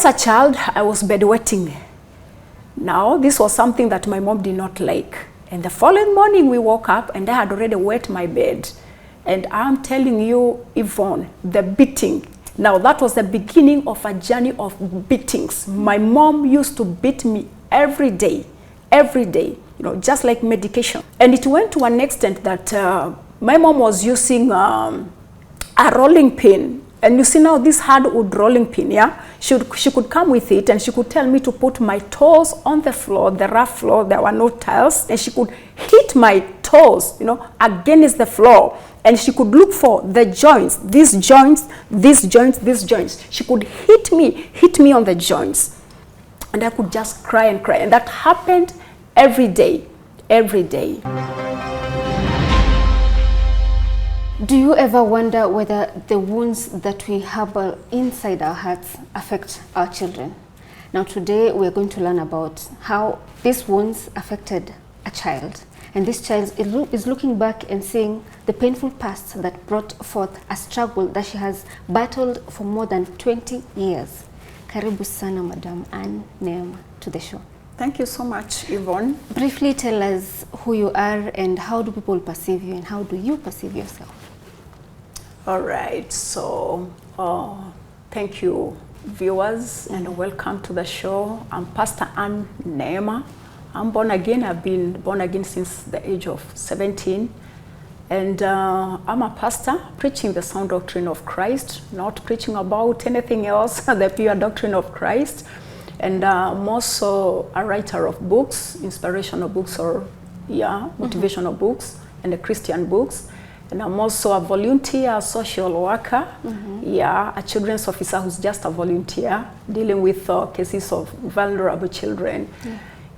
a child, I was bedwetting. Now, this was something that my mom did not like. And the following morning, we woke up and I had already wet my bed. And I'm telling you, Yvonne, the beating. Now, that was the beginning of a journey of beatings. My mom used to beat me every day, just like medication. And it went to an extent that my mom was using a rolling pin. And you see now this hardwood rolling pin, yeah? She could come with it and she could tell me to put my toes on the floor, the rough floor, there were no tiles. And she could hit my toes, against the floor. And she could look for the joints, these joints, these joints, these joints. She could hit me on the joints. And I could just cry and cry. And that happened every day. Do you ever wonder whether the wounds that we harbor inside our hearts affect our children? Now today we're going to learn about how these wounds affected a child. And this child is looking back and seeing the painful past that brought forth a struggle that she has battled for more than 20 years. Karibu sana, Madam and Neema, to the show. Thank you so much, Yvonne. Briefly tell us who you are and how do people perceive you and how do you perceive yourself? All right, so thank you, viewers, and welcome to the show. I'm Pastor Neema. I'm born again. I've been born again since the age of 17. And I'm a pastor preaching the sound doctrine of Christ, not preaching about anything else, the pure doctrine of Christ. And I'm also a writer of books, inspirational books or motivational books and the Christian books. And I'm also a volunteer, a social worker, a children's officer who's just a volunteer dealing with cases of vulnerable children.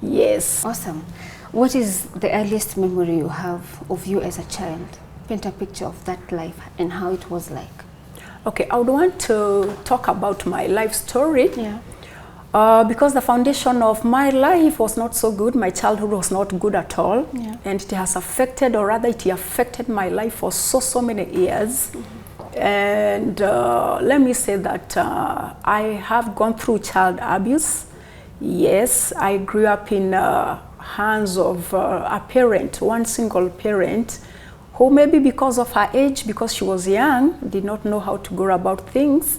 Yes. Awesome. What is the earliest memory you have of you as a child? Paint a picture of that life and how it was like. Okay, I would want to talk about my life story. Yeah. Because the foundation of my life was not so good. My childhood was not good at all. Yeah. And it has affected, or rather it affected my life for so many years. And let me say that I have gone through child abuse. Yes, I grew up in hands of a parent, one single parent, who maybe because of her age, because she was young, did not know how to go about things.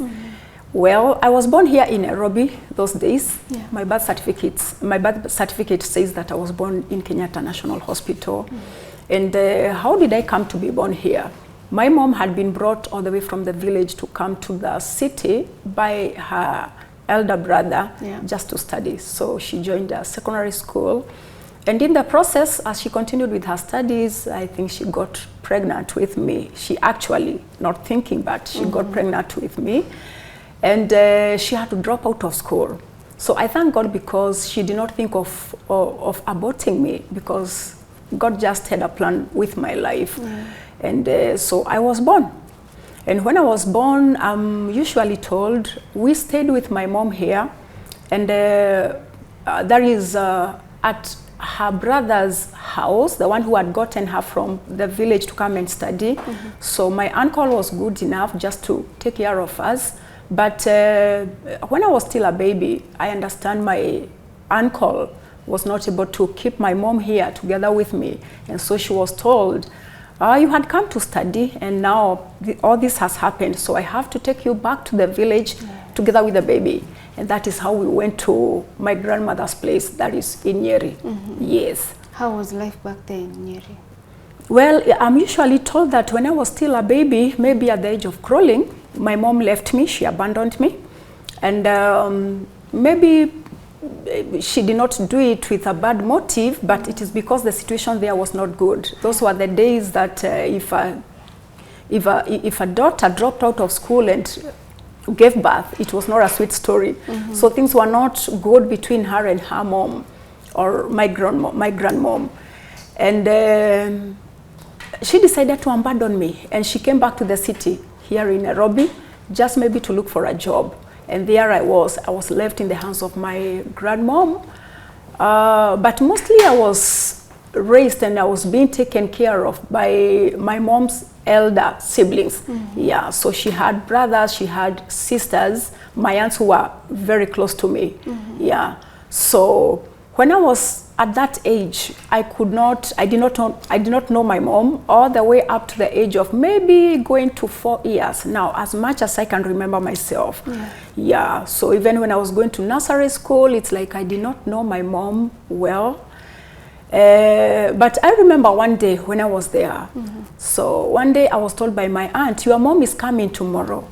Well, I was born here in Nairobi those days. Yeah. My birth certificate says that I was born in Kenyatta National Hospital. And how did I come to be born here? My mom had been brought all the way from the village to come to the city by her elder brother just to study. So she joined a secondary school. And in the process, as she continued with her studies, I think she got pregnant with me. She actually, not thinking, but she got pregnant with me. And she had to drop out of school. So I thank God because she did not think of aborting me, because God just had a plan with my life. And so I was born. And when I was born, I'm usually told, we stayed with my mom here. And there is at her brother's house, the one who had gotten her from the village to come and study. So my uncle was good enough just to take care of us. But when I was still a baby, I understand my uncle was not able to keep my mom here together with me. And so she was told, you had come to study and now all this has happened. So I have to take you back to the village together with the baby. And that is how we went to my grandmother's place, that is in Nyeri. Yes. How was life back then in Nyeri? Well, I'm usually told that when I was still a baby, maybe at the age of crawling, my mom left me, she abandoned me. And maybe she did not do it with a bad motive, but it is because the situation there was not good. Those were the days that if a daughter dropped out of school and gave birth, it was not a sweet story. So things were not good between her and her mom, or my grandmom. And she decided to abandon me, and she came back to the city here in Nairobi, just maybe to look for a job. And there I was left in the hands of my grandmom. But mostly I was raised and I was being taken care of by my mom's elder siblings. Yeah, so she had brothers, she had sisters, my aunts who were very close to me. Yeah, so when I was at that age, I did not know my mom all the way up to the age of maybe going to 4 years now, as much as I can remember myself. Yeah, so even when I was going to nursery school, it's like I did not know my mom well. But I remember one day when I was there. So one day I was told by my aunt, your mom is coming tomorrow.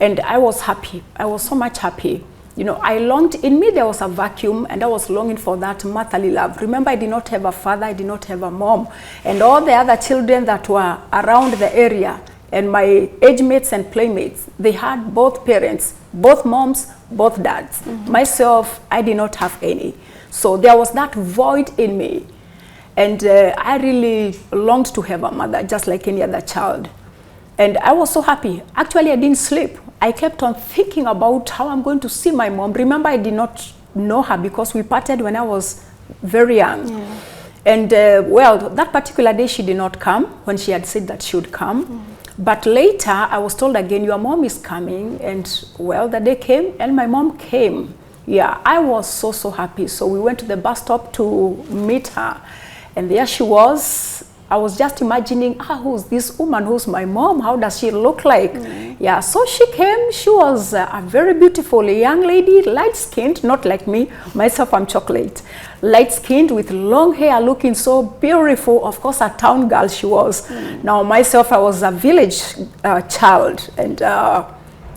And I was happy. I was so much happy. You know, I longed, in me there was a vacuum, and I was longing for that motherly love. Remember, I did not have a father, I did not have a mom. And all the other children that were around the area, and my age mates and playmates, they had both parents, both moms, both dads. Myself, I did not have any. So there was that void in me. And I really longed to have a mother, just like any other child. And I was so happy. Actually, I didn't sleep. I kept on thinking about how I'm going to see my mom. Remember, I did not know her because we parted when I was very young. And well, that particular day she did not come when she had said that she would come. But later I was told again, your mom is coming. And well, the day came and my mom came. Yeah, I was so happy. So we went to the bus stop to meet her. And there she was. I was just imagining, who's this woman? Who's my mom? How does she look like? Yeah, so she came. She was a very beautiful young lady, light-skinned, not like me. Myself, I'm chocolate. Light-skinned with long hair, looking so beautiful. Of course, a town girl she was. Now, myself, I was a village child. And,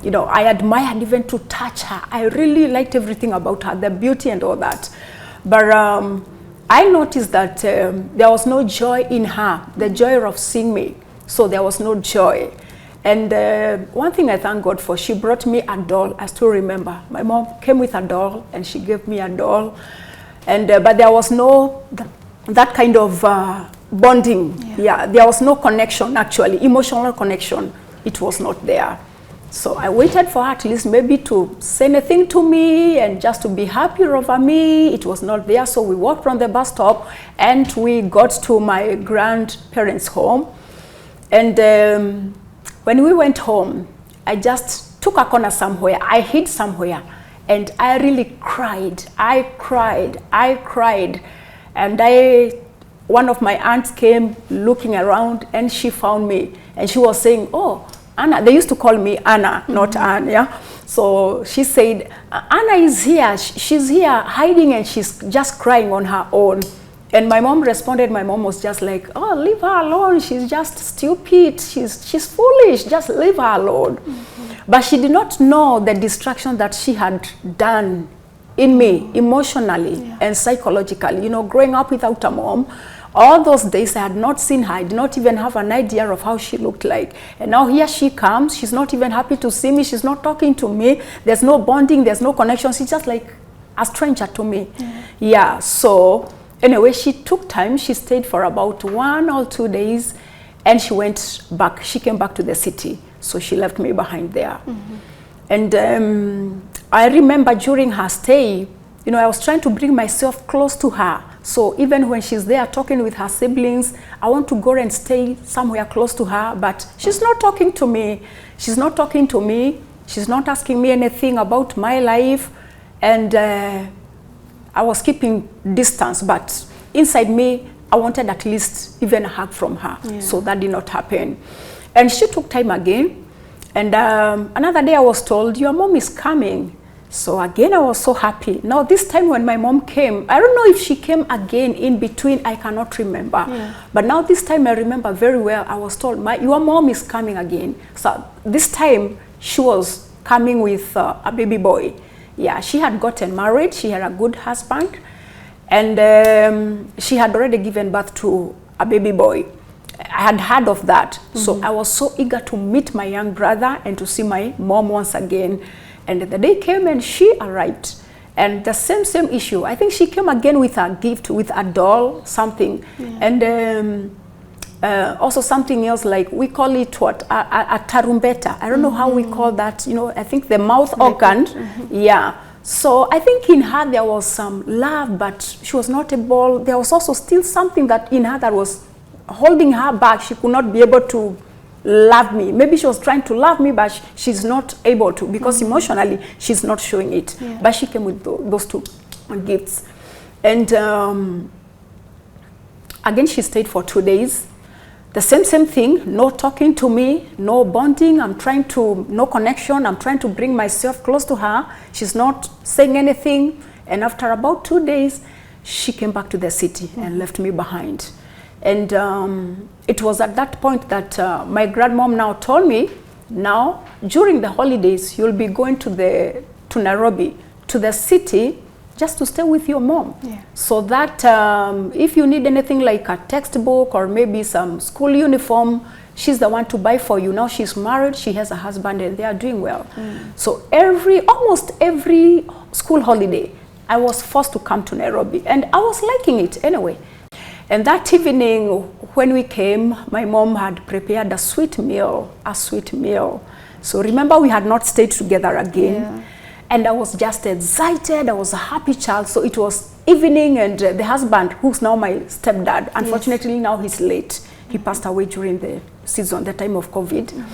you know, I admired even to touch her. I really liked everything about her, the beauty and all that. But I noticed that there was no joy in her, the joy of seeing me. So there was no joy. And one thing I thank God for, she brought me a doll. I still remember. My mom came with a doll and she gave me a doll. And but there was no that kind of bonding. Yeah, there was no connection actually, emotional connection. It was not there. So I waited for her at least maybe to say anything to me and just to be happy over me. It was not there. So we walked from the bus stop and we got to my grandparents' home. And when we went home, I just took a corner somewhere. I hid somewhere and I really cried. I cried. And one of my aunts came looking around and she found me and she was saying, oh, Anna, they used to call me Anna, not Anne, yeah? So she said, Anna is here, she's here hiding and she's just crying on her own. And my mom responded, my mom was just like, oh, leave her alone, she's just stupid, she's foolish, just leave her alone. But she did not know the destruction that she had done in me, emotionally and psychologically. You know, growing up without a mom, all those days I had not seen her. I did not even have an idea of how she looked like. And now here she comes. She's not even happy to see me. She's not talking to me. There's no bonding. There's no connection. She's just like a stranger to me. Yeah, so anyway, she took time. She stayed for about 1 or 2 days and she went back. She came back to the city. So she left me behind there. And I remember during her stay, you know, I was trying to bring myself close to her. So even when she's there talking with her siblings, I want to go and stay somewhere close to her, but she's not talking to me. She's not talking to me. She's not asking me anything about my life. And I was keeping distance, but inside me, I wanted at least even a hug from her. So that did not happen. And she took time again. And another day I was told, your mom is coming. So again, I was so happy. Now this time when my mom came, I don't know if she came again in between, I cannot remember. But now this time I remember very well, I was told, your mom is coming again. So this time she was coming with a baby boy. Yeah, she had gotten married, she had a good husband, and she had already given birth to a baby boy. I had heard of that. So I was so eager to meet my young brother and to see my mom once again. And the day came and she arrived. And the same issue. I think she came again with a gift, with a doll, something. And also something else, like we call it what? A tarumbeta. I don't know how we call that. You know, I think the mouth organ. Yeah. So I think in her there was some love, but she was not able. There was also still something that in her that was holding her back. She could not be able to love me. Maybe she was trying to love me, but she's not able to, because emotionally she's not showing it. Yeah. But she came with those two gifts. And again, she stayed for 2 days. The same thing, no talking to me, no bonding. No connection. I'm trying to bring myself close to her. She's not saying anything. And after about 2 days, she came back to the city and left me behind. And it was at that point that my grandmom now told me, now during the holidays, you'll be going to Nairobi, to the city, just to stay with your mom. Yeah. So that if you need anything like a textbook or maybe some school uniform, she's the one to buy for you. Now she's married, she has a husband, and they are doing well. So almost every school holiday, I was forced to come to Nairobi, and I was liking it anyway. And that evening, when we came, my mom had prepared a sweet meal. So remember, we had not stayed together again. Yeah. And I was just excited. I was a happy child. So it was evening, and the husband, who's now my stepdad, unfortunately now he's late. He passed away during the season, the time of COVID.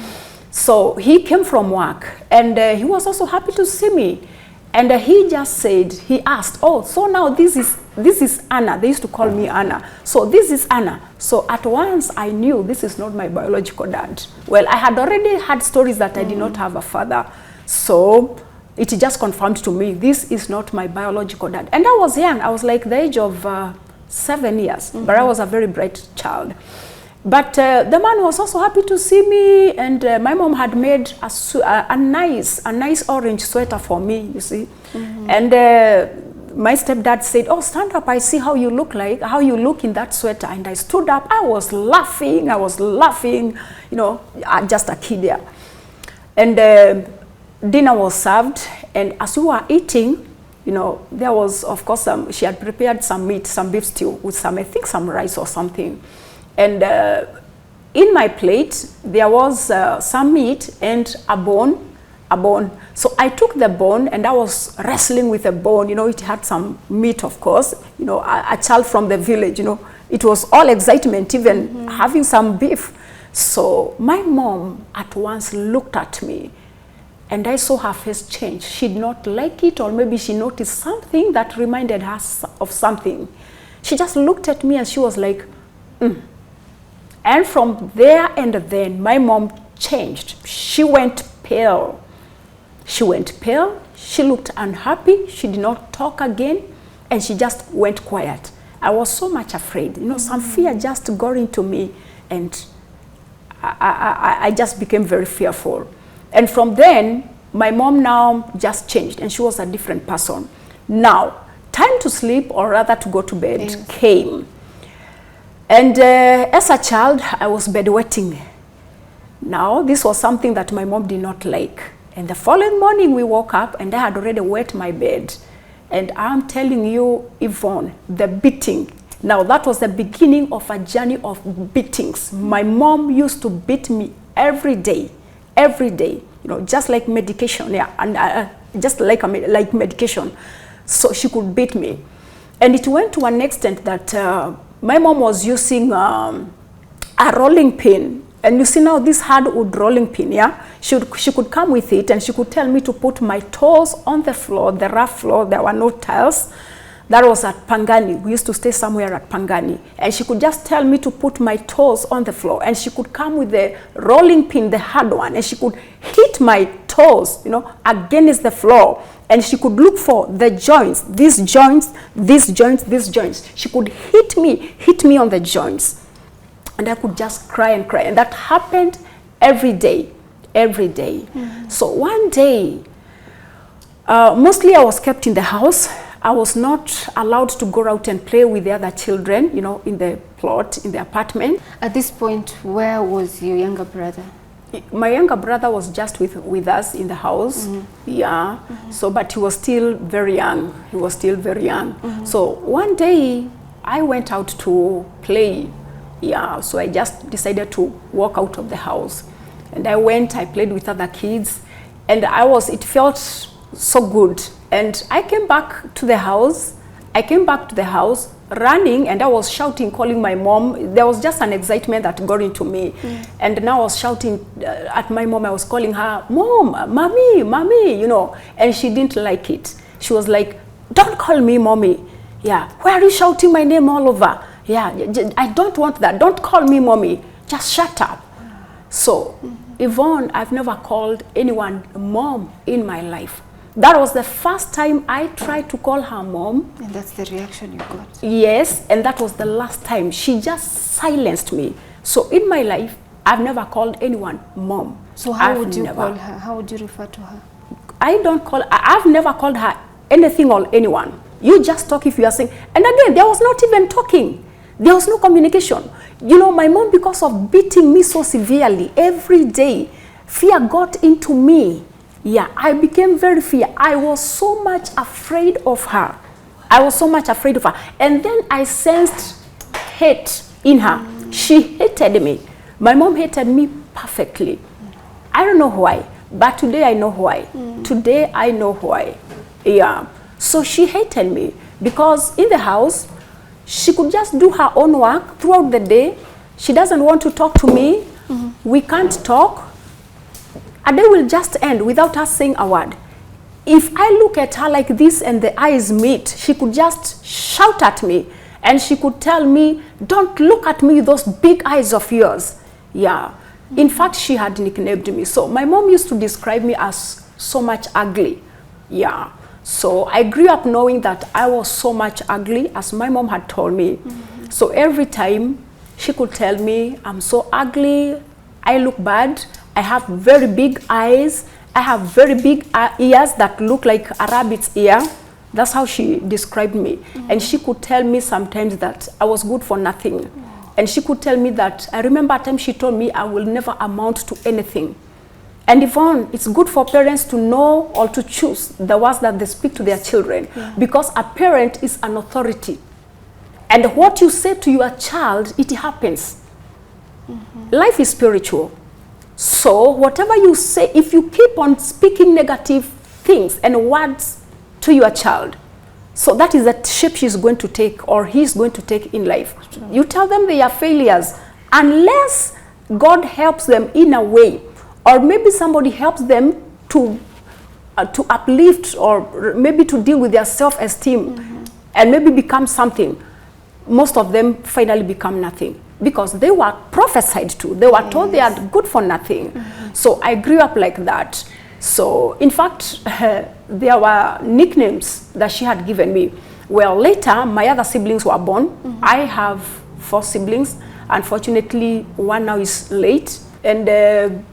So he came from work, and he was also happy to see me. And he just said, he asked, oh, so now this is Anna. They used to call me Anna. So this is Anna. So at once I knew this is not my biological dad. Well, I had already had stories that I did not have a father. So it just confirmed to me, this is not my biological dad. And I was young. I was like the age of 7 years, but I was a very bright child. But the man was also happy to see me, and my mom had made a nice orange sweater for me, you see. And my stepdad said, oh, stand up, I see how you look in that sweater. And I stood up, I was laughing, you know, just a kid there. And dinner was served, and as we were eating, you know, there was, of course, she had prepared some meat, some beef stew with I think some rice or something. And in my plate, there was some meat and a bone. So I took the bone, and I was wrestling with the bone. You know, it had some meat, of course. You know, a child from the village, you know, it was all excitement, even having some beef. So my mom at once looked at me, and I saw her face change. She did not like it, or maybe she noticed something that reminded her of something. She just looked at me, and she was like, And from there and then, my mom changed. She went pale. She looked unhappy. She did not talk again, and she just went quiet. I was so much afraid. You know, some fear just got into me, and I just became very fearful. And from then, my mom now just changed, and she was a different person. Now, time to sleep, or rather to go to bed, came. And as a child, I was bedwetting. Now, this was something that my mom did not like. And the following morning, we woke up, and I had already wet my bed. And I'm telling you, Yvonne, the beating. Now, that was the beginning of a journey of beatings. My mom used to beat me every day, you know, just like medication, and just like medication. So she could beat me. And it went to an extent that my mom was using a rolling pin. And you see now this hardwood rolling pin, she could come with it, and she could tell me to put my toes on the floor, the rough floor. There were no tiles. That was at Pangani. We used to stay somewhere at Pangani. And she could just tell me to put my toes on the floor. And she could come with the rolling pin, the hard one, and she could hit my toes, you know, against the floor. And she could look for the joints, these joints, these joints, these joints. She could hit me on the joints. And I could just cry and cry. And that happened every day. So one day, mostly I was kept in the house. I was not allowed to go out and play with the other children, you know, in the plot, in the apartment. At this point, where was your younger brother? My younger brother was just with us in the house. So, but he was still very young. So one day, I went out to play. So I just decided to walk out of the house. And I played with other kids. And it felt so good. And I came back to the house. running and I was shouting, calling my mom. There was just an excitement that got into me. And now I was shouting at my mom. I was calling her, Mom, Mommy, Mommy, you know. And she didn't like it. She was like, don't call me Mommy. Yeah, why are you shouting my name all over? Yeah, I don't want that. Don't call me Mommy. Just shut up. So, Yvonne, I've never called anyone Mom in my life. That was the first time I tried to call her mom. And that's the reaction you got? Yes, and that was the last time. She just silenced me. So in my life, I've never called anyone mom. So how would you call her? How would you refer to her? I've never called her anything or anyone. You just talk if you are saying. And again, there was not even talking. There was no communication. You know, my mom, because of beating me so severely every day, fear got into me. Yeah, I became very fear. I was so much afraid of her. I was so much afraid of her. And then I sensed hate in her. She hated me. My mom hated me perfectly. I don't know why, but today I know why. Today I know why. Yeah. So she hated me because in the house, she could just do her own work throughout the day. She doesn't want to talk to me. We can't talk. A day will just end without us saying a word. If I look at her like this and the eyes meet, she could just shout at me and she could tell me, don't look at me with those big eyes of yours. Yeah. In fact, she had nicknamed me. So my mom used to describe me as so much ugly. Yeah. So I grew up knowing that I was so much ugly, as my mom had told me. So every time she could tell me, I'm so ugly, I look bad, I have very big eyes, I have very big ears that look like a rabbit's ear. That's how she described me. And she could tell me sometimes that I was good for nothing. And she could tell me that, I remember a time she told me I will never amount to anything. And Yvonne, it's good for parents to know or to choose the words that they speak to their children. Because a parent is an authority. And what you say to your child, it happens. Life is spiritual. So whatever you say, if you keep on speaking negative things and words to your child, so that is the shape she's going to take or he's going to take in life. You tell them they are failures unless God helps them in a way, or maybe somebody helps them to uplift or maybe to deal with their self-esteem and maybe become something. Most of them finally become nothing because they were prophesied to. They were told they are good for nothing. So I grew up like that. So in fact, there were nicknames that she had given me. Well, later, my other siblings were born. I have 4 siblings. Unfortunately, one now is late. And the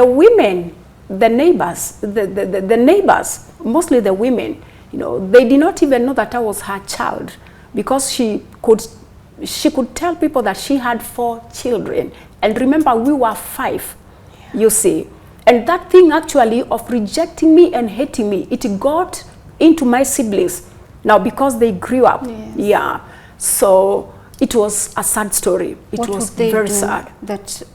women, the neighbors, the neighbors, mostly the women, you know, they did not even know that I was her child because she could tell people that she had 4 children. And remember, we were 5, you see. And that thing actually of rejecting me and hating me, it got into my siblings now because they grew up. Yeah. So it was a sad story. It was very sad.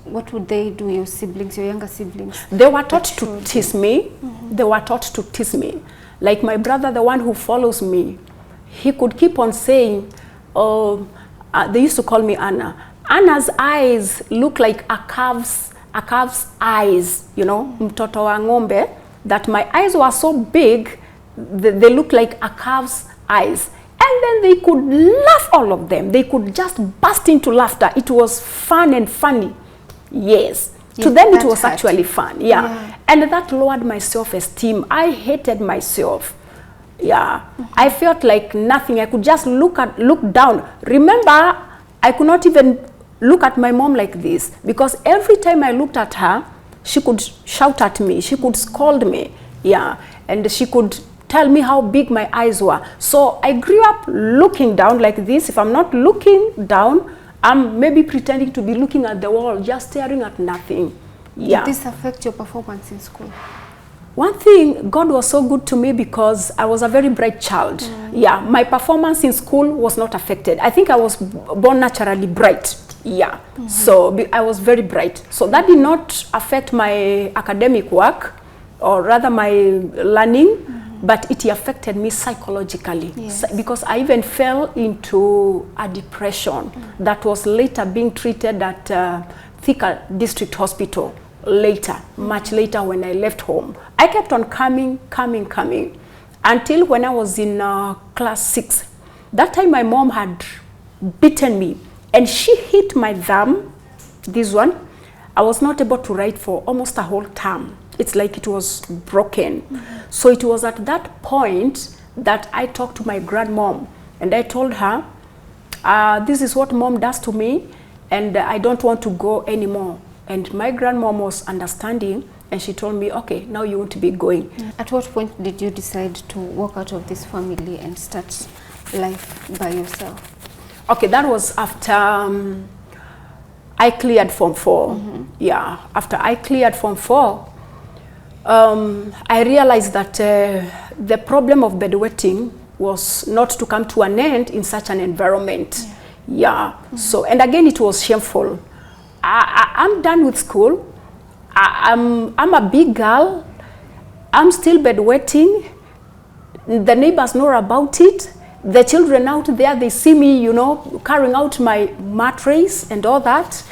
What would they do, your siblings, your younger siblings? They were taught to tease me. They were taught to tease me. Like my brother, the one who follows me, he could keep on saying, they used to call me Anna. Anna's eyes look like a calf's eyes, you know, mtoto wa ng'ombe, that my eyes were so big, they look like a calf's eyes. And then they could laugh, all of them. They could just burst into laughter. It was fun and funny. Yes. To them, it was actually fun. Yeah. And that lowered my self-esteem. I hated myself. Yeah. I felt like nothing. I could just look down. Remember, I could not even look at my mom like this because every time I looked at her, she could shout at me. She could scold me. Yeah. And she could tell me how big my eyes were. So I grew up looking down like this. If I'm not looking down, I'm maybe pretending to be looking at the wall, just staring at nothing. Yeah. Did this affect your performance in school? One thing, God was so good to me because I was a very bright child. Yeah, my performance in school was not affected. I think I was born naturally bright. Yeah, so I was very bright. So that did not affect my academic work, or rather my learning. but it affected me psychologically. Yes. Because I even fell into a depression that was later being treated at Thika District Hospital later, much later when I left home. I kept on coming until when I was in class 6. That time my mom had beaten me and she hit my thumb, this one. I was not able to write for almost a whole term. It's like it was broken. So it was at that point that I talked to my grandmom and I told her, this is what mom does to me and I don't want to go anymore. And my grandmom was understanding and she told me, okay, now you want to be going. At what point did you decide to walk out of this family and start life by yourself? Okay, that was after I cleared Form 4. Yeah, after I cleared Form 4, I realized that the problem of bedwetting was not to come to an end in such an environment. Yeah. So, and again, it was shameful. I'm done with school. I'm a big girl. I'm still bedwetting. The neighbors know about it. The children out there, they see me, you know, carrying out my mattress and all that.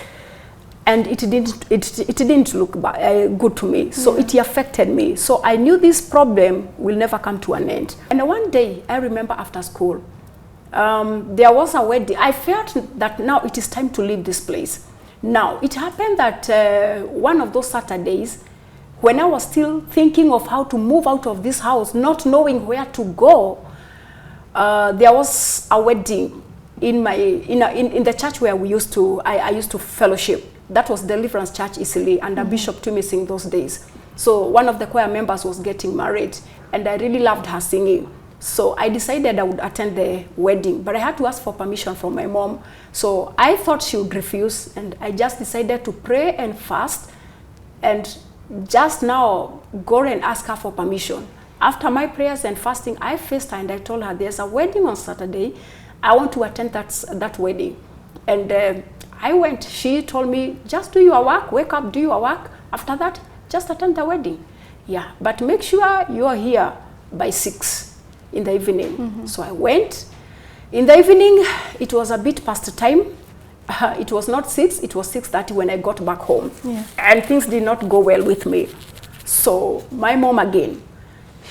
And it didn't look good to me. So it affected me. So I knew this problem will never come to an end. And one day, I remember after school, there was a wedding. I felt that now it is time to leave this place. Now, it happened that one of those Saturdays, when I was still thinking of how to move out of this house, not knowing where to go, there was a wedding in the church where we used to, I used to fellowship. That was Deliverance Church Isili under Bishop Tumising those days. So one of the choir members was getting married and I really loved her singing. So I decided I would attend the wedding, but I had to ask for permission from my mom. So I thought she would refuse and I just decided to pray and fast and just now go and ask her for permission. After my prayers and fasting, I faced her and I told her there's a wedding on Saturday. I want to attend that wedding. And I went. She told me, just do your work, wake up, do your work. After that, just attend the wedding. Yeah, but make sure you are here by 6 in the evening. So I went. In the evening, it was a bit past the time. It was not 6, it was 6:30 when I got back home. And things did not go well with me. So my mom again,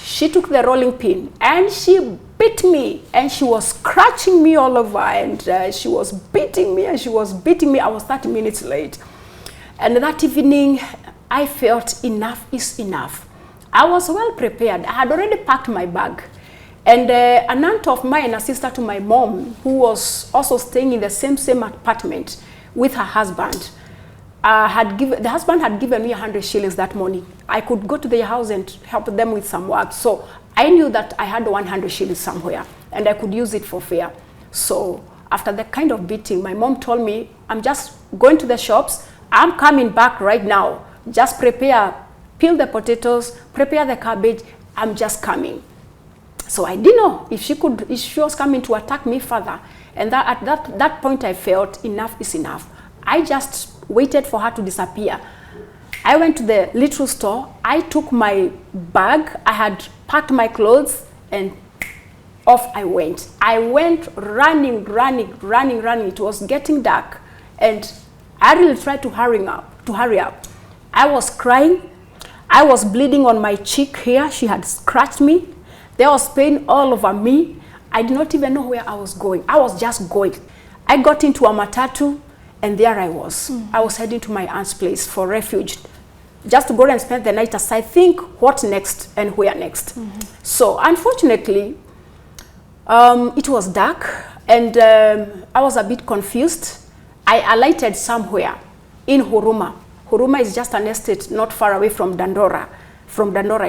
she took the rolling pin and she beat me and she was scratching me all over and she was beating me and she was beating me. I was 30 minutes late. And that evening, I felt enough is enough. I was well prepared. I had already packed my bag. And an aunt of mine, a sister to my mom, who was also staying in the same apartment with her husband, the husband had given me 100 shillings that morning. I could go to their house and help them with some work. So I knew that I had 100 shillings somewhere and I could use it for fare. So after that kind of beating, my mom told me, I'm just going to the shops. I'm coming back right now. Just prepare, peel the potatoes, prepare the cabbage. I'm just coming. So I didn't know if she was coming to attack me further. And at that point, I felt enough is enough. I just waited for her to disappear. I went to the little store. I took my bag. I had packed my clothes and off I went. I went running. It was getting dark. And I really tried to hurry up. I was crying. I was bleeding on my cheek here. She had scratched me. There was pain all over me. I did not even know where I was going. I was just going. I got into a matatu and there I was. I was heading to my aunt's place for refuge, just to go and spend the night as I think what next and where next. So unfortunately, it was dark and I was a bit confused. I alighted somewhere in Huruma. Huruma is just an estate not far away from Dandora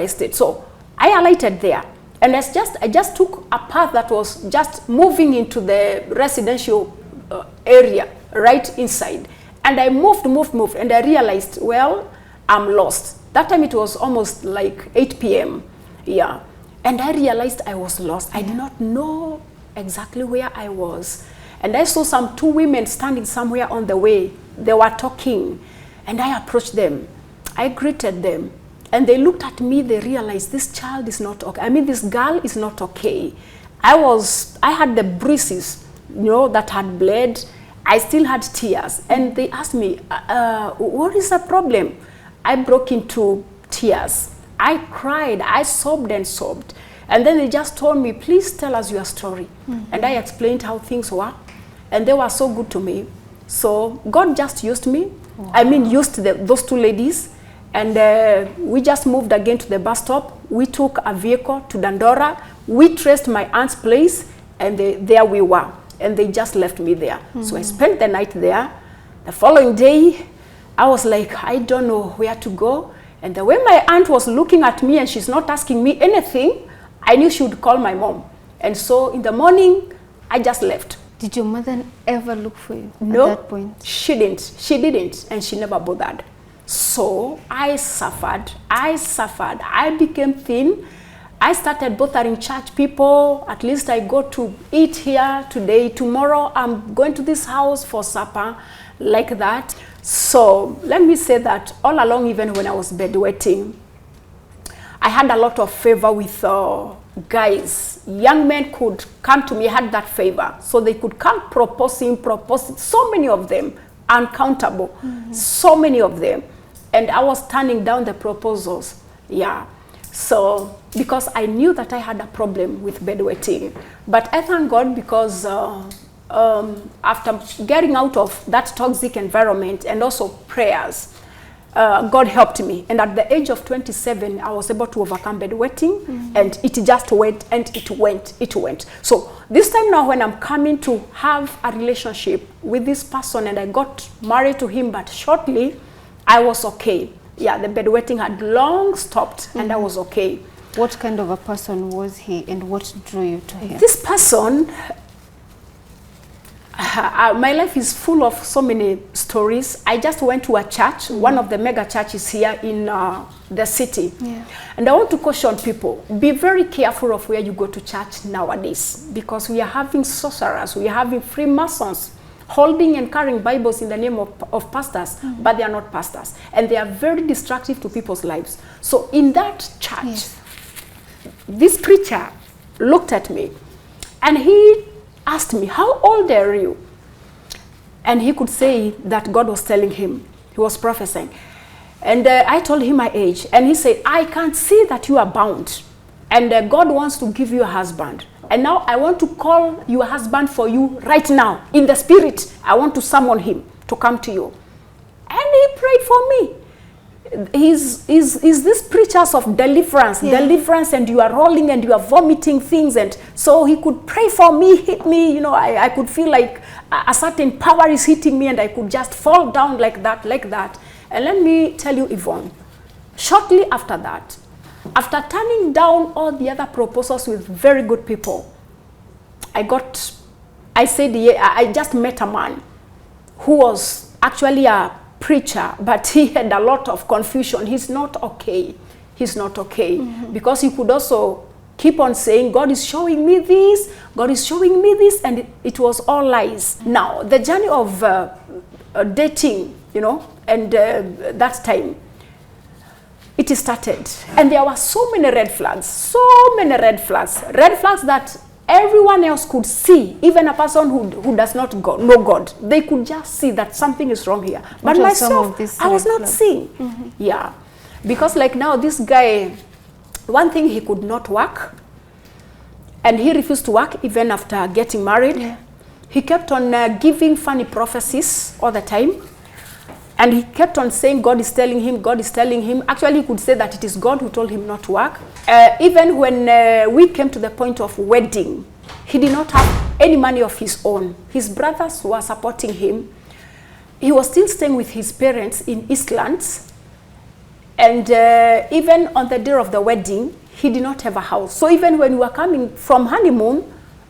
Estate. So I alighted there. And I just took a path that was just moving into the residential area right inside. And I moved, and I realized, well, I'm lost. That time it was almost like 8 p.m. Yeah. And I realized I was lost. I did not know exactly where I was. And I saw some 2 women standing somewhere on the way. They were talking. And I approached them. I greeted them. And they looked at me, they realized this child is not okay. I mean, this girl is not okay. I had the bruises, you know, that had bled. I still had tears. And they asked me, what is the problem? I broke into tears. I cried, I sobbed and sobbed. And then they just told me, please tell us your story. And I explained how things were. And they were so good to me. So God just used me. Wow. I mean, used those two ladies. And we just moved again to the bus stop. We took a vehicle to Dandora. We traced my aunt's place, and there we were. And they just left me there. So I spent the night there. The following day, I was like, I don't know where to go. And the way my aunt was looking at me and she's not asking me anything, I knew she would call my mom. And so in the morning, I just left. Did your mother ever look for you No, at that point? she didn't. She didn't, and she never bothered. So I suffered. I became thin. I started bothering church people. At least I go to eat here today. Tomorrow I'm going to this house for supper, like that. So let me say that all along, even when I was bedwetting, I had a lot of favor with guys. Young men could come to me, had that favor. So they could come proposing, so many of them, uncountable, so many of them. And I was turning down the proposals, yeah. So, because I knew that I had a problem with bedwetting. But I thank God because after getting out of that toxic environment and also prayers, God helped me. And at the age of 27, I was able to overcome bedwetting, and it just went, and it went. So this time now when I'm coming to have a relationship with this person, and I got married to him, but shortly, I was okay. Yeah, the bedwetting had long stopped, and I was okay. What kind of a person was he, and what drew you to him? This person, my life is full of so many stories. I just went to a church, one of the mega churches here in the city. Yeah. And I want to caution people, be very careful of where you go to church nowadays, because we are having sorcerers, we are having Freemasons, holding and carrying Bibles in the name of pastors, but they are not pastors. And they are very destructive to people's lives. So in that church, this preacher looked at me and he asked me, how old are you? And he could say that God was telling him, he was prophesying. And I told him my age. And he said, I can see that you are bound. And God wants to give you a husband. And now I want to call your husband for you right now. In the spirit, I want to summon him to come to you. And he prayed for me. Is this preachers of deliverance, deliverance, and you are rolling and you are vomiting things. And so he could pray for me, hit me, you know, I could feel like a certain power is hitting me, and I could just fall down like that. And let me tell you, Yvonne, shortly after that, after turning down all the other proposals with very good people, I just met a man who was actually a preacher, but he had a lot of confusion. He's not okay. Because he could also keep on saying, God is showing me this, God is showing me this, and it was all lies. Now, the journey of dating, you know, and that time, it started. And there were so many red flags that everyone else could see, even a person who does not know God. They could just see that something is wrong here. But myself, I was not seeing. Yeah. Because like now, this guy, one thing, he could not work. And he refused to work even after getting married. Yeah. He kept on giving funny prophecies all the time. And he kept on saying, God is telling him, God is telling him. Actually, he could say that it is God who told him not to work. Even when we came to the point of wedding, he did not have any money of his own. His brothers were supporting him. He was still staying with his parents in Eastlands. And even on the day of the wedding, he did not have a house. So even when we were coming from honeymoon,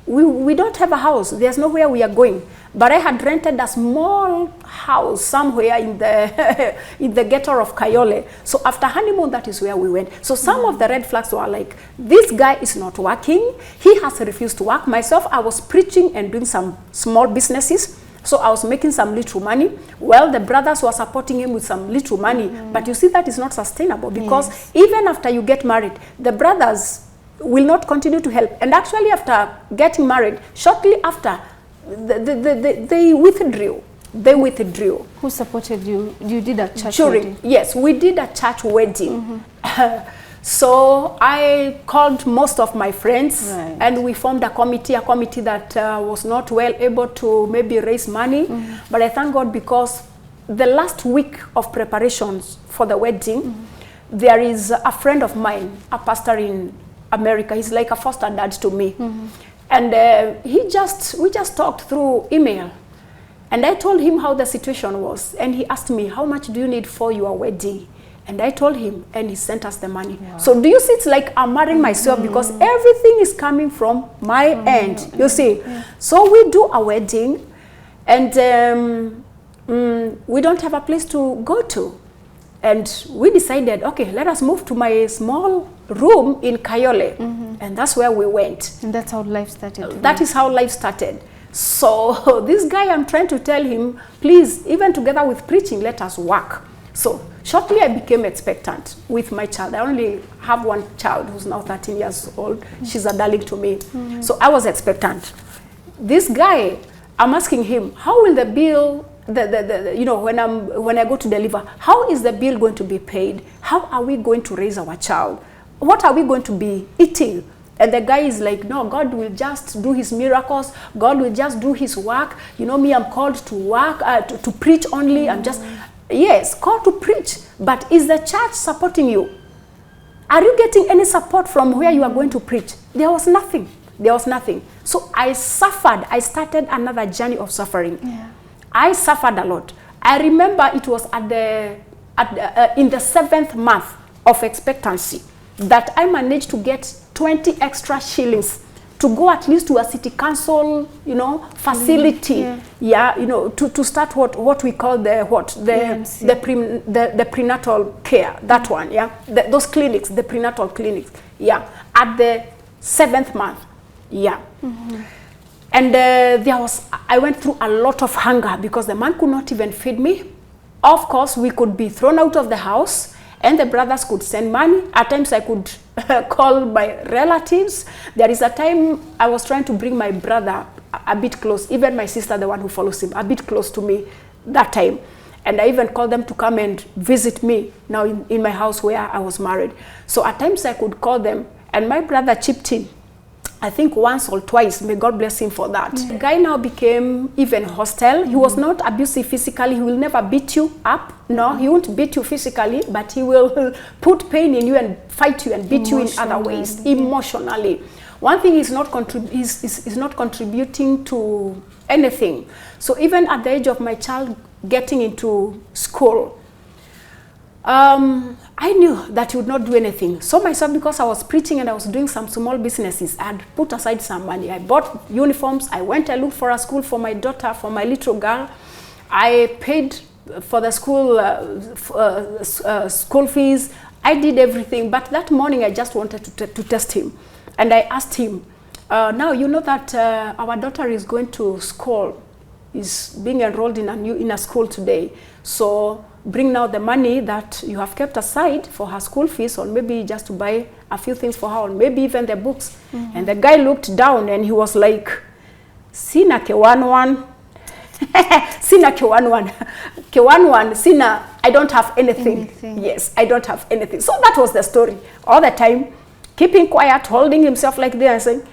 we don't have a house. There's nowhere we are going. But I had rented a small house somewhere in the in the ghetto of Kayole. So after honeymoon, that is where we went. So some of the red flags were like, this guy is not working. He has refused to work. Myself, I was preaching and doing some small businesses. So I was making some little money. Well, the brothers were supporting him with some little money. But you see, that is not sustainable, because even after you get married, the brothers will not continue to help. And actually, after getting married, shortly after, they withdrew. They withdrew. Who supported you? You did a church wedding? Yes, we did a church wedding. So I called most of my friends, and we formed a committee that was not well able to maybe raise money. But I thank God, because the last week of preparations for the wedding, there is a friend of mine, a pastor in America. He's like a foster dad to me. And we just talked through email. And I told him how the situation was. And he asked me, how much do you need for your wedding? And I told him, and he sent us the money. Wow. So do you see, it's like I'm marrying myself, because everything is coming from my end, you see. So we do a wedding, and we don't have a place to go to. And we decided, okay, let us move to my small room in Kayole. And that's where we went. And that's how life started. That is how life started. So this guy, I'm trying to tell him, please, even together with preaching, let us work. So shortly I became expectant with my child. I only have one child who's now 13 years old. She's a darling to me. So I was expectant. This guy, I'm asking him, how will the bill, you know, when I go to deliver, how is the bill going to be paid? How are we going to raise our child? What are we going to be eating? And the guy is like, no, God will just do his miracles. God will just do his work. You know me, I'm called to work, to preach only. I'm just, yes, called to preach. But is the church supporting you? Are you getting any support from where you are going to preach? There was nothing. There was nothing. So I suffered. I started another journey of suffering. I suffered a lot. I remember it was in the 7th month of expectancy that I managed to get 20 extra shillings to go at least to a city council, you know, facility, you know, to start what we call the prenatal care, that one, those clinics, the prenatal clinics, at the 7th month, and I went through a lot of hunger, because the man could not even feed me. Of course, we could be thrown out of the house, and the brothers could send money. At times I could call my relatives. There is a time I was trying to bring my brother a bit close, even my sister, the one who follows him, a bit close to me that time. And I even called them to come and visit me now in my house where I was married. So at times I could call them, and my brother chipped in. I think once or twice. May God bless him for that. The guy now became even hostile. He was not abusive physically. He will never beat you up. No, he won't beat you physically, but he will put pain in you and fight you and beat you in other ways, emotionally. One thing is not contributing to anything. So even at the age of my child getting into school, I knew that he would not do anything. So myself, because I was preaching and I was doing some small businesses, I had put aside some money. I bought uniforms. I went and looked for a school for my daughter, for my little girl. I paid for the school fees. I did everything. But that morning, I just wanted to test him. And I asked him, now you know that our daughter is going to school, is being enrolled in a school today. So bring now the money that you have kept aside for her school fees, or maybe just to buy a few things for her, or maybe even the books. And the guy looked down and he was like, Sina kewanwan. Sina kewanwan. Kewanwan, Sina, I don't have anything. Yes, I don't have anything. So that was the story. All the time, keeping quiet, holding himself like this and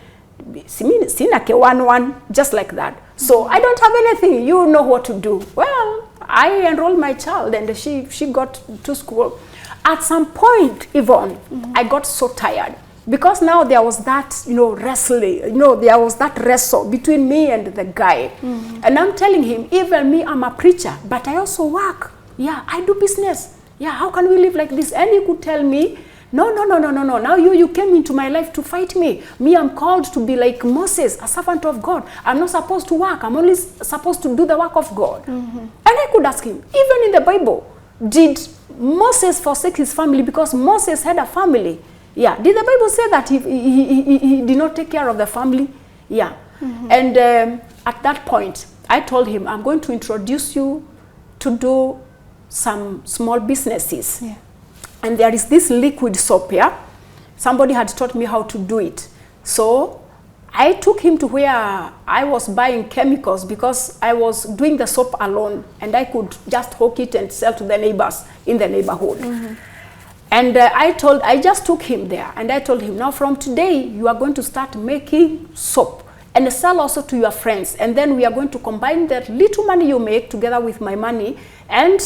saying, Sina kewanwan, just like that. So I don't have anything. You know what to do. Well, I enrolled my child and she got to school. At some point, Yvonne, I got so tired, because now there was that, you know, wrestling, you know, there was that wrestle between me and the guy. And I'm telling him, even me, I'm a preacher, but I also work. Yeah, I do business. Yeah, how can we live like this? And he could tell me, no. Now you came into my life to fight me. Me, I'm called to be like Moses, a servant of God. I'm not supposed to work. I'm only supposed to do the work of God. And I could ask him, even in the Bible, did Moses forsake his family because Moses had a family? Yeah. Did the Bible say that he did not take care of the family? Yeah. And at that point, I I told him, I'm going to introduce you to do some small businesses. Yeah. And there is this liquid soap here. Somebody had taught me how to do it. So I took him to where I was buying chemicals because I was doing the soap alone and I could just hook it and sell to the neighbors in the neighborhood. And I just took him there and I told him, now from today you are going to start making soap and sell also to your friends, and then we are going to combine that little money you make together with my money and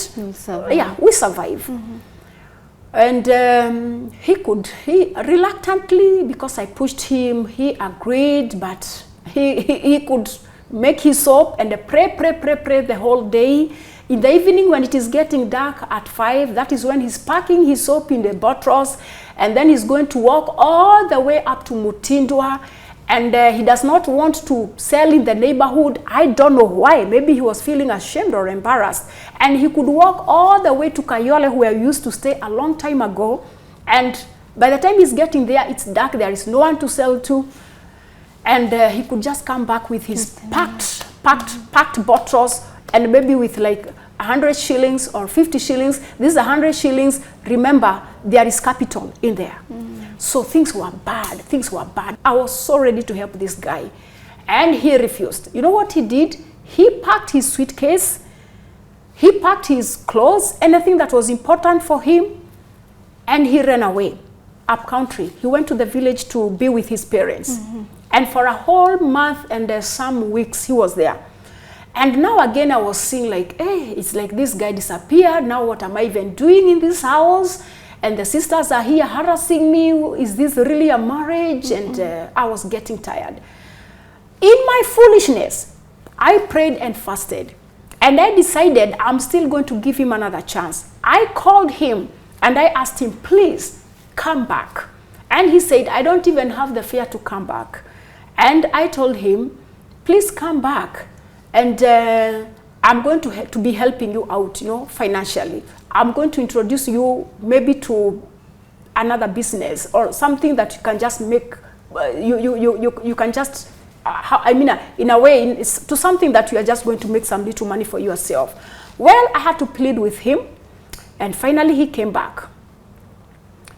we survive. And he reluctantly, because I pushed him, he agreed, but he could make his soap and pray the whole day. In the evening when it is getting dark at 5, that is when he's packing his soap in the bottles, and then he's going to walk all the way up to Mutindwa, and he does not want to sell in the neighborhood. I don't know why. Maybe he was feeling ashamed or embarrassed. And he could walk all the way to Kayole, where we used to stay a long time ago. And by the time he's getting there, it's dark. There is no one to sell to. And he could just come back with his packed bottles, and maybe with like 100 shillings or 50 shillings. This is 100 shillings. Remember, there is capital in there. So things were bad. Things were bad. I was so ready to help this guy. And he refused. You know what he did? He packed his suitcase. He packed his clothes, anything that was important for him, and he ran away up country. He went to the village to be with his parents. And for a whole month and some weeks, he was there. And now again, I was seeing like, hey, it's like this guy disappeared. Now what am I even doing in this house? And the sisters are here harassing me. Is this really a marriage? And I was getting tired. In my foolishness, I prayed and fasted. And I decided I'm still going to give him another chance. I called him and I asked him, please come back. And he said, I don't even have the fare to come back. And I told him, please come back. And I'm going to be helping you out, financially. I'm going to introduce you maybe to another business or something that you can just make, you can just, in a way, to something that you are just going to make some little money for yourself. Well, I had to plead with him, and finally he came back.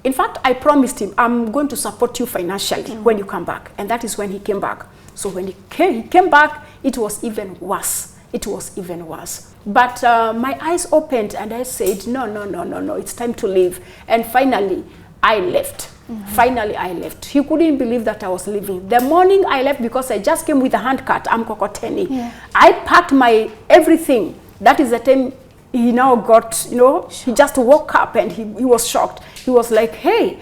In fact, I promised him, I'm going to support you financially when you come back. And that is when he came back. So when he came back, it was even worse. It was even worse. But my eyes opened and I said, no, it's time to leave. And finally, I left. Finally, I left. He couldn't believe that I was leaving. The morning I left, because I just came with a handcart, I'm Kokoteni. I packed my everything. That is the time he now got, he just woke up and he was shocked. He was like, hey,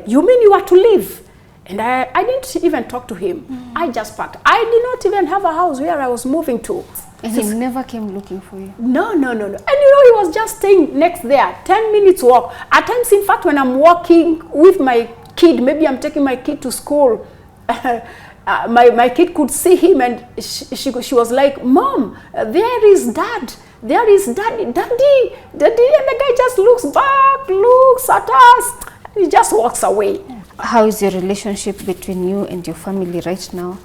you mean you are to leave? And I didn't even talk to him. I just packed. I did not even have a house where I was moving to. And he never came looking for you? No. And he was just staying next there, 10 minutes walk. At times, in fact, when I'm walking with my kid, maybe I'm taking my kid to school, my kid could see him and she was like, Mom, there is Dad. There is Daddy. And the guy just looks back, looks at us. He just walks away. How is your relationship between you and your family right now?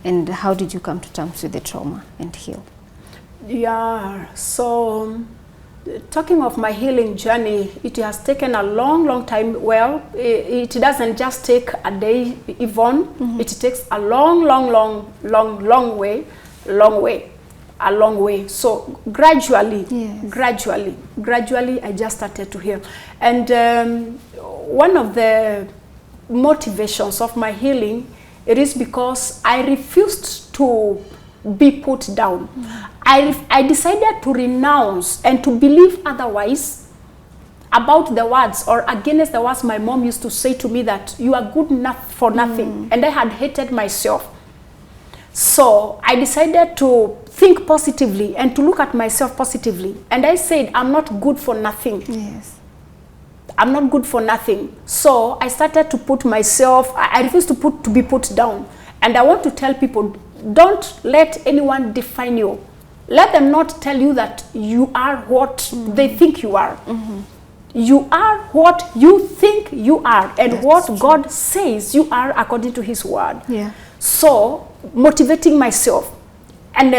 And how did you come to terms with the trauma and heal? Yeah, so talking of my healing journey, it has taken a long time. Well, it doesn't just take a day, Yvonne. It takes a long way. So gradually, I just started to heal. And one of the motivations of my healing, it is because I refused to be put down. I decided to renounce and to believe otherwise about the words or against the words my mom used to say to me, that you are good enough for nothing. And I had hated myself. So I decided to think positively and to look at myself positively. And I said, I'm not good for nothing. Yes. I'm not good for nothing. So I started to put myself, I refuse to be put down. And I want to tell people, don't let anyone define you. Let them not tell you that you are what they think you are. You are what you think you are, and that's what true. God says you are according to his word. Yeah. So motivating myself. And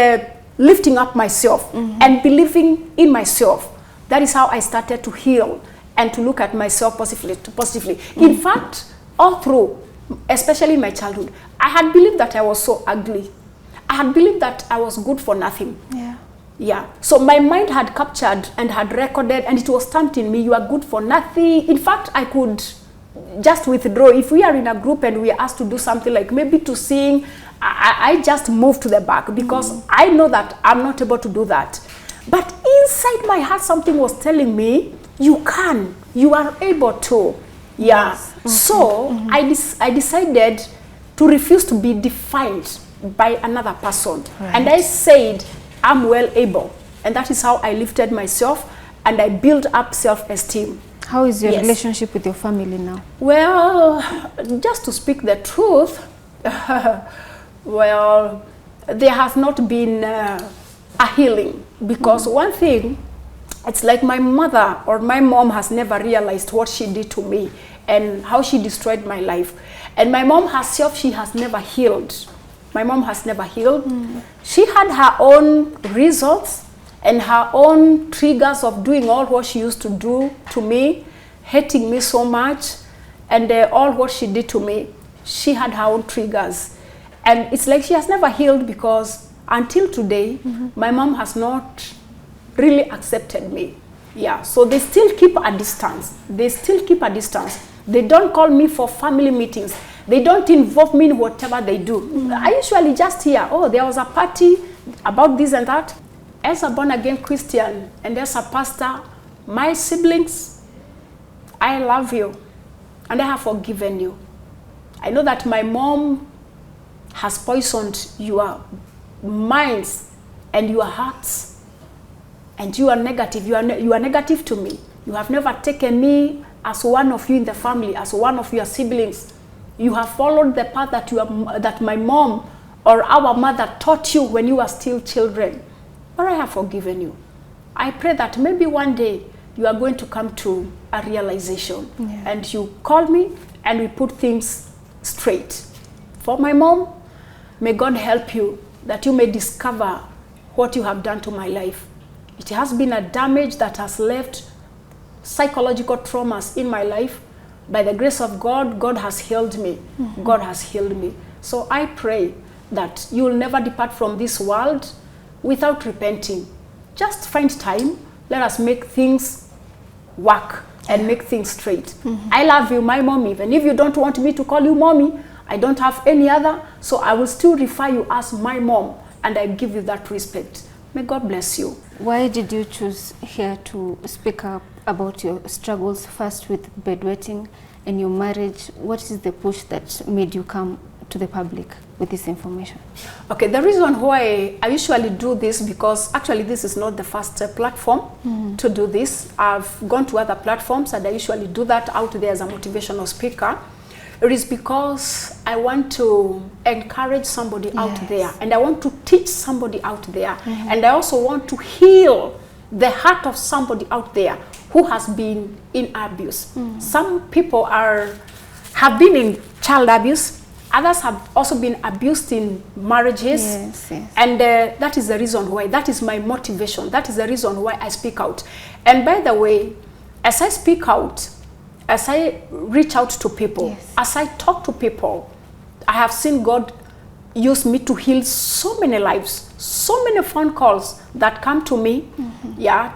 lifting up myself and believing in myself. That is how I started to heal and to look at myself positively. In fact, all through, especially in my childhood, I had believed that I was so ugly. I had believed that I was good for nothing. Yeah. So my mind had captured and had recorded, and it was stamped in me, you are good for nothing. In fact, I could just withdraw. If we are in a group and we are asked to do something like maybe to sing, I just move to the back because I know that I'm not able to do that. But inside my heart, something was telling me, you can, you are able to. Yeah. So I decided to refuse to be defined by another person. And I said, I'm well able. And that is how I lifted myself and I built up self-esteem. How is your relationship with your family now? Well, just to speak the truth, well, there has not been a healing, because one thing, it's like my mother or my mom has never realized what she did to me and how she destroyed my life. And my mom herself, she has never healed. My mom has never healed. She had her own reasons and her own triggers of doing all what she used to do to me, hating me so much, and all what she did to me. She had her own triggers. And it's like she has never healed, because until today, my mom has not really accepted me. Yeah, so they still keep a distance. They still keep a distance. They don't call me for family meetings. They don't involve me in whatever they do. I usually just hear, oh, there was a party about this and that. As a born-again Christian and as a pastor, my siblings, I love you and I have forgiven you. I know that my mom has poisoned your minds and your hearts, and you are negative. You are negative to me. You have never taken me as one of you in the family, as one of your siblings. You have followed the path that my mom or our mother taught you when you were still children. But I have forgiven you. I pray that maybe one day you are going to come to a realization, and you call me and we put things straight. For my mom, may God help you that you may discover what you have done to my life. It has been a damage that has left psychological traumas in my life. By the grace of God, God has healed me. God has healed me. So I pray that you will never depart from this world without repenting. Just find time. Let us make things work and make things straight. I love you, my mom. Even if you don't want me to call you mommy, I don't have any other, so I will still refer you as my mom, and I give you that respect. May God bless you. Why did you choose here to speak up about your struggles, first with bedwetting and your marriage? What is the push that made you come to the public with this information? Okay, the reason why I usually do this, because actually this is not the first platform to do this. I've gone to other platforms and I usually do that out there as a motivational speaker. It is because I want to encourage somebody out there, and I want to teach somebody out there, and I also want to heal the heart of somebody out there who has been in abuse. Some people have been in child abuse, others have also been abused in marriages, and that is the reason why, that is my motivation, that is the reason why I speak out. And by the way, as I speak out, as I reach out to people, as I talk to people, I have seen God use me to heal so many lives, so many phone calls that come to me,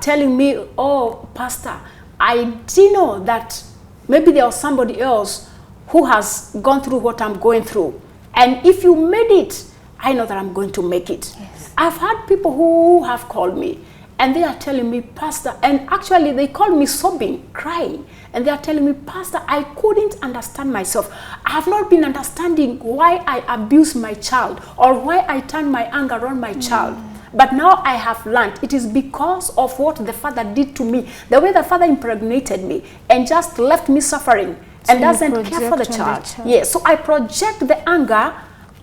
telling me, oh, Pastor, I didn't know that maybe there was somebody else who has gone through what I'm going through. And if you made it, I know that I'm going to make it. I've had people who have called me, and they are telling me, Pastor, and actually they call me sobbing, crying, and they are telling me, Pastor, I couldn't understand myself. I have not been understanding why I abuse my child or why I turn my anger on my child. But now I have learned it is because of what the father did to me, the way the father impregnated me and just left me suffering and doesn't care for the child. Yes, so I project the anger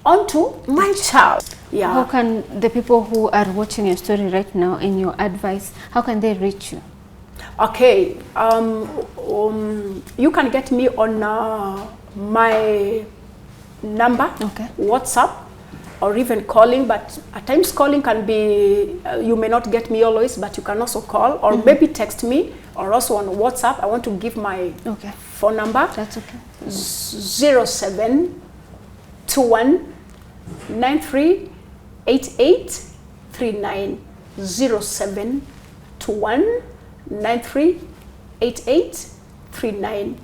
onto my child. How can the people who are watching your story right now, in your advice, how can they reach you? Okay, you can get me on my number, WhatsApp, or even calling, but at times calling can be, you may not get me always, but you can also call, or maybe text me, or also on WhatsApp. I want to give my phone number. That's okay. 0721 93 8839. 0721 93 8839.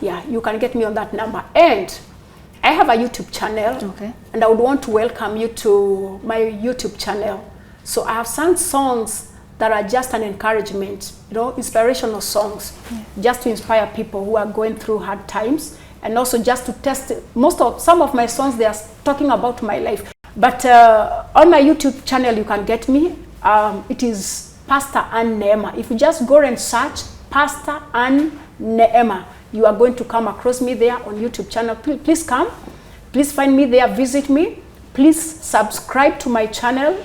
Yeah, you can get me on that number. And I have a YouTube channel, and I would want to welcome you to my YouTube channel. So I have sung songs that are just an encouragement, you know, inspirational songs, just to inspire people who are going through hard times, and also just to test. Some of my songs, they are talking about my life. But on my YouTube channel, you can get me. It is Pastor and Neema. If you just go and search Pastor and Neema, you are going to come across me there on YouTube channel. Please come. Please find me there. Visit me. Please subscribe to my channel.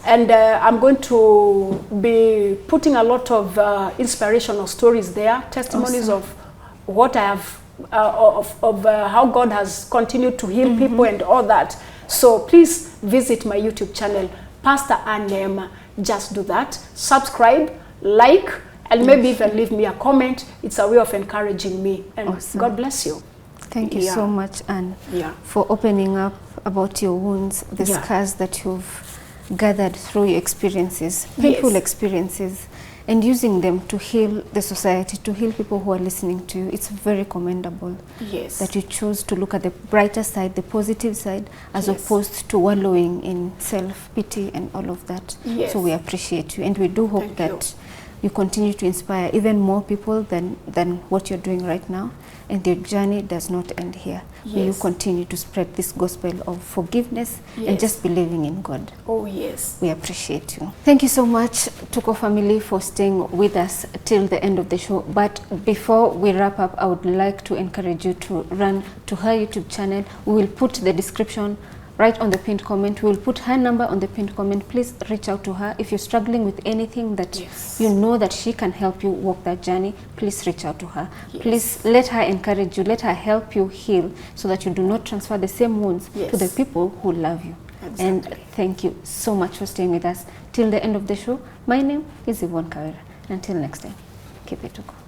And I'm going to be putting a lot of inspirational stories there, testimonies of what I have, of how God has continued to heal people and all that. So please visit my YouTube channel, Pastor and Neema. Just do that. Subscribe, like, and maybe even leave me a comment. It's a way of encouraging me. And God bless you. Thank you so much, Anne, for opening up about your wounds, the scars that you've gathered through your experiences, painful experiences, and using them to heal the society, to heal people who are listening to you. It's very commendable that you chose to look at the brighter side, the positive side, as opposed to wallowing in self-pity and all of that. So we appreciate you, and we do hope that you continue to inspire even more people than what you're doing right now. And your journey does not end here. May you continue to spread this gospel of forgiveness and just believing in God. Oh, yes. We appreciate you. Thank you so much, Tuko family, for staying with us till the end of the show. But before we wrap up, I would like to encourage you to run to her YouTube channel. We will put the description right on the pinned comment. We will put her number on the pinned comment. Please reach out to her. If you're struggling with anything that you know that she can help you walk that journey, please reach out to her. Please let her encourage you. Let her help you heal so that you do not transfer the same wounds to the people who love you. And thank you so much for staying with us till the end of the show. My name is Yvonne Kawira. Until next time, keep it Tuko.